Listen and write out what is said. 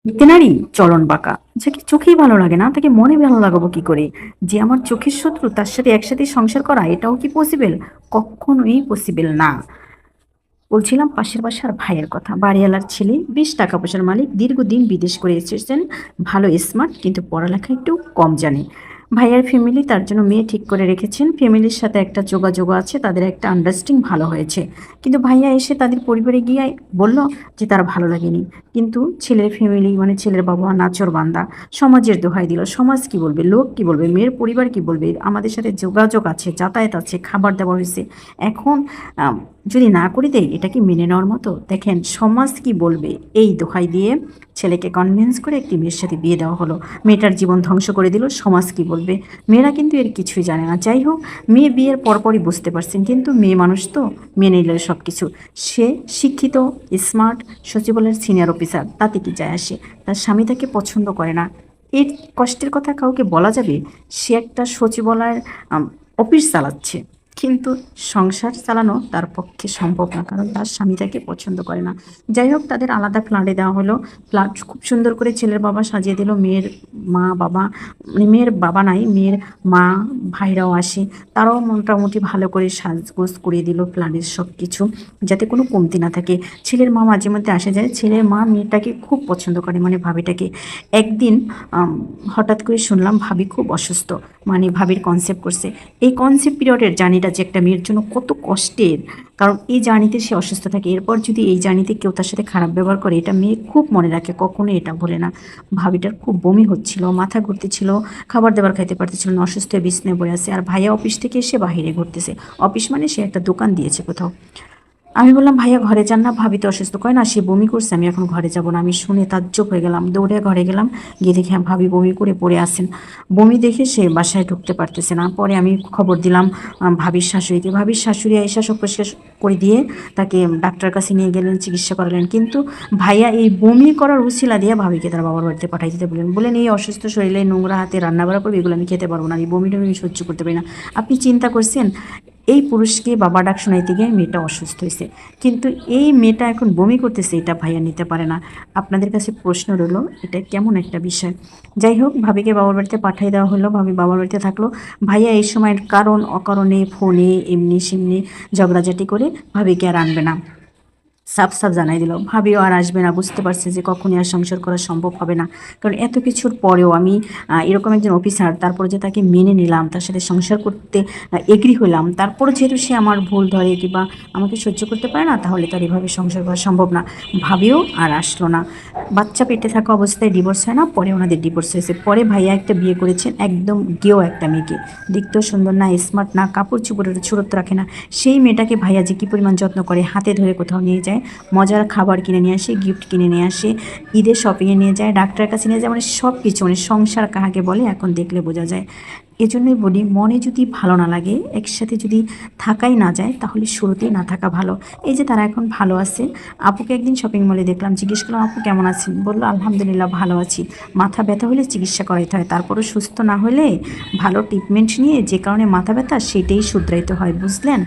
এতে নারী চলন বাঁকা, যাকে চোখেই ভালো লাগে না তাকে মনে ভালো লাগাবো কি করে? যে আমার চোখের শত্রু তার সাথে একসাথে সংসার করা এটাও কি পসিবল? কখনোই পসিবল না। বলছিলাম পাশের বাসার ভাইয়ের কথা, বাড়িওয়ালার ছেলে, বেশ টাকা পয়সার মালিক, দীর্ঘদিন বিদেশ করে এসেছেন, ভালো স্মার্ট, কিন্তু পড়ালেখা একটু কম জানে। ভাইয়ার ফ্যামিলি তার জন্য মেয়ে ঠিক করে রেখেছেন, ফ্যামিলির সাথে একটা যোগাযোগ আছে, তাদের একটা আন্ডারস্ট্যান্ডিং ভালো হয়েছে। কিন্তু ভাইয়া এসে তাদের পরিবারে গিয়ে বলল যে তার ভালো লাগেনি। কিন্তু ছেলের ফ্যামিলি মানে ছেলের বাবা নাছোড়বান্দা, সমাজের দোহাই দিল। সমাজ কি বলবে, লোক কি বলবে, মেয়ের পরিবার কি বলবে? আমাদের সাথে যোগাযোগ আছে, যাতায়াত আছে, খাবার দেওয়া হয়েছে। এখন যদি না করে দেয় এটা কি মেনে নেওয়ার মতো? দেখেন সমাজ কি বলবে, এই দোহাই দিয়ে ছেলেকে কনভিন্স করে একটি মেয়ের সাথে বিয়ে দেওয়া হলো। মেয়েটার জীবন ধ্বংস করে দিল। সমাজ কি বলবে? মেয়েরা কিন্তু এর কিছুই জানে না। যাই হোক, মেয়ে বিয়ের পরপরই বুঝতে পারছেন, কিন্তু মেয়ে মানুষ তো মেনে নিল সব কিছু। সে শিক্ষিত, স্মার্ট, সচিবালয়ের সিনিয়র অফিসার, তাতে কি যায় আসে? তার স্বামী তাকে পছন্দ করে না। এর কষ্টের কথা কাউকে বলা যাবে? সে একটা সচিবালয়ের অফিস চালাচ্ছে, কিন্তু সংসার চালানো তার পক্ষে সম্ভব না, কারণ তার স্বামী তাকে পছন্দ করে না। যাই হোক, তাদের আলাদা ফ্ল্যাটে দেওয়া হলো। ফ্ল্যাট খুব সুন্দর করে ছেলের বাবা সাজিয়ে দিল। মেয়ের মা বাবা, মানে মেয়ের বাবা নাই, মেয়ের মা ভাইরাও আসে, তারাও মোটামুটি ভালো করে সাজগোজ করে দিল ফ্ল্যাটের সব কিছু, যাতে কোনো কমতি না থাকে। ছেলের মা মাঝে মধ্যে আসে যায়। ছেলের মা মেয়েটাকে খুব পছন্দ করে, মানে ভাবিটাকে। একদিন হঠাৎ করে শুনলাম ভাবি খুব অসুস্থ, মানে ভাবির কনসেপ্ট করছে। এই কনসেপ্ট পিরিয়ডের জার্নিটা যে একটা মেয়ের জন্য কত কষ্টের, কারণ এই জার্নিতে সে অসুস্থ থাকে, এরপর যদি এই জার্নিতে কেউ তার সাথে খারাপ ব্যবহার করে, এটা মেয়ে খুব মনে রাখে, কখনো এটা ভোলে না। ভাবিটার খুব বমি হচ্ছিল, মাথা ঘুরতেছিল, খাবার দাবার খাইতে পারতেছিল না, অসুস্থ হয়ে বিছনায় পড়ে আছে। আর ভাইয়া অফিস থেকে এসে বাহিরে ঘুরতেছে। অফিস মানে সে একটা দোকান দিয়েছে কোথাও। আমি বললাম ভাইয়া ঘরে যান না, ভাবি তো অসুস্থ। কয় না, সে বমি করছে, আমি এখন ঘরে যাব না। আমি শুনে তাজ্জব হয়ে গেলাম, দৌড়ে ঘরে গেলাম। গিয়ে দেখি হ্যাঁ, ভাবি বমি করে পড়ে আসেন। বমি দেখে সে বাসায় ঢুকতে পারতেছে না। পরে আমি খবর দিলাম ভাবির শাশুড়িকে। ভাবির শাশুড়ি এসে সব পরিষ্কার করে দিয়ে তাকে ডাক্তার কাছে নিয়ে গেলেন, চিকিৎসা করালেন। কিন্তু ভাইয়া এই বমি করার উছিলা দিয়ে ভাবিকে তার বাবার বাড়িতে পাঠাই দিতে বললেন এই অসুস্থ শরীরে নোংরা হাতে রান্না বাড়া করবে, এগুলো আমি খেতে পারবো না, এই বমি টমি আমি সহ্য করতে পারি না। আপনি চিন্তা করছেন, এই পুরুষকে বাবা ডাক শোনাইতে গিয়ে মেয়েটা অসুস্থ হয়েছে, কিন্তু এই মেয়েটা এখন বমি করতেছে, এটা ভাইয়া নিতে পারে না। আপনাদের কাছে প্রশ্ন রইল, এটা কেমন একটা বিষয়? যাই হোক, ভাবিকে বাবার বাড়িতে পাঠিয়ে দেওয়া হলো। ভাবি বাবার বাড়িতে থাকলো। ভাইয়া এই সময়ের কারণ অকারণে ফোনে এমনি সেমনি ঝগড়াঝাটি করে ভাবিকে আর আনবে না, সাফ সাফ জানাই দিল। ভাবিও আর আসবে না, বুঝতে পারছে যে কখনই আর সংসার করা সম্ভব হবে না। কারণ এত কিছুর পরেও আমি এরকম একজন অফিসার, তারপরে যে তাকে মেনে নিলাম, তার সাথে সংসার করতে এগ্রি হলাম, তারপরে যেহেতু সে আমার ভুল ধরে কিংবা আমাকে সহ্য করতে পারে না, তাহলে তার এভাবে সংসার করা সম্ভব না। ভাবিও আর আসলো না। বাচ্চা পেটে থাকা অবস্থায় ডিভোর্স হয় না, পরে ওনাদের ডিভোর্স হয়েছে। পরে ভাইয়া একটা বিয়ে করেছেন, একদম গেও একটা মেয়েকে, দেখতেও সুন্দর না, স্মার্ট না, কাপড় চুপড়ের ছুরত রাখে না। সেই মেয়েটাকে ভাইয়া যে কী পরিমাণ যত্ন করে, হাতে ধরে কোথাও নিয়ে যায়, মজার খাবার কিনে নিয়ে আসে, গিফট কিনে নিয়ে আসে, ঈদের শপিংয়ে নিয়ে যায়, ডাক্তারের কাছে নিয়ে যায়, মানে সব কিছু, মানে সংসার কাহাকে বলে এখন দেখলে বোঝা যায়। এজন্যই বলি, মনে যদি ভালো না লাগে, একসাথে যদি থাকাই না যায়, তাহলে শুরুতেই না থাকা ভালো। এই যে তারা এখন ভালো আছে। আপুকে একদিন শপিং মলে দেখলাম, জিজ্ঞেস করলাম আপু কেমন আছেন? বললো আলহামদুলিল্লাহ ভালো আছি। মাথা ব্যথা হলে চিকিৎসা করাইতে হয়, তারপরও সুস্থ না হলে ভালো ট্রিটমেন্ট নিয়ে যে কারণে মাথা ব্যথা সেটাই শুধরাইতে হয়, বুঝলেন?